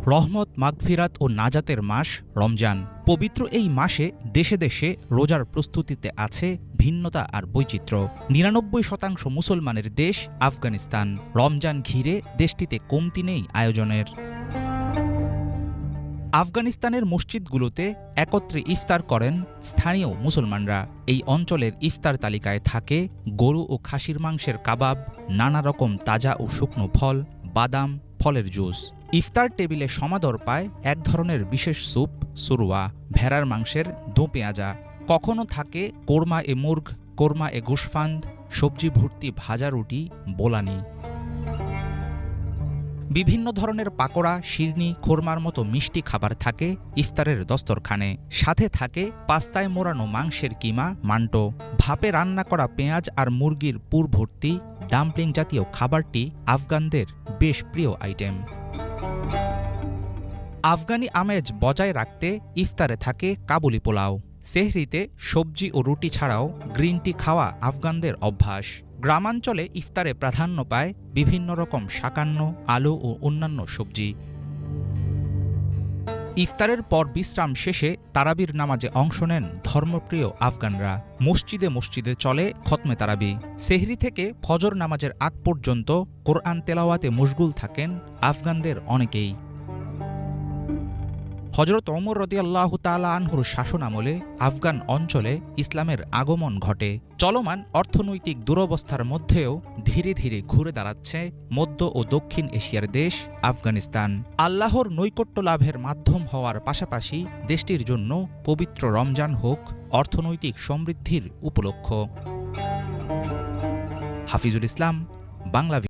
রহমত, মাগফিরাত ও নাজাতের মাস রমজান। পবিত্র এই মাসে দেশে দেশে রোজার প্রস্তুতিতে আছে ভিন্নতা আর বৈচিত্র্য। ৯৯% মুসলমানের দেশ আফগানিস্তান। রমজান ঘিরে দেশটিতে কমতি নেই আয়োজনের। আফগানিস্তানের মসজিদগুলোতে একত্রে ইফতার করেন স্থানীয় মুসলমানরা। এই অঞ্চলের ইফতার তালিকায় থাকে গরু ও খাসির মাংসের কাবাব, নানা রকম তাজা ও শুকনো ফল, বাদাম, ফলের জুস। ইফতার টেবিলে সমাদর পায় এক ধরনের বিশেষ স্যুপ, সুরুয়া, ভেড়ার মাংসের দো পেঁয়াজা। কখনো থাকে কোরমা এ মুর্গ, কোরমা এ গুশফান্দ, সবজি ভর্তি ভাজা রুটি, বোলানি। বিভিন্ন ধরনের পাকোড়া, শিরনি, খোরমার মতো মিষ্টি খাবার থাকে ইফতারের দস্তরখানে। সাথে থাকে পাস্তায় মোড়ানো মাংসের কিমা, মান্টো। ভাপে রান্না করা পেঁয়াজ আর মুরগির পুর ভর্তি ডাম্পলিং জাতীয় খাবারটি আফগানদের বেশ প্রিয় আইটেম। আফগানি আমেজ বজায় রাখতে ইফতারে থাকে কাবুলি পোলাও। সেহরিতে সবজি ও রুটি ছাড়াও গ্রিন টি খাওয়া আফগানদের অভ্যাস। গ্রামাঞ্চলে ইফতারে প্রাধান্য পায় বিভিন্ন রকম শাকান্ন, আলু ও অন্যান্য সবজি। ইফতারের পর বিশ্রাম শেষে তারাবির নামাজে অংশ নেন ধর্মপ্রিয় আফগানরা। মসজিদে মসজিদে চলে খতমে তারাবি। সেহরি থেকে ফজর নামাজের আগ পর্যন্ত কোরআন তেলাওয়াতে মশগুল থাকেন আফগানদের অনেকেই। হজরত ওমর রাদিয়াল্লাহু তাআলা আনহুর শাসনামলে আফগান অঞ্চলে ইসলামের আগমন ঘটে। চলমান অর্থনৈতিক দুরবস্থার মধ্যেও ধীরে ধীরে ঘুরে দাঁড়াচ্ছে মধ্য ও দক্ষিণ এশিয়ার দেশ আফগানিস্তান। আল্লাহর নৈকট্য লাভের মাধ্যম হওয়ার পাশাপাশি দেশটির জন্য পবিত্র রমজান হোক অর্থনৈতিক সমৃদ্ধির উপলক্ষ। হাফিজুল ইসলাম, বাংলা।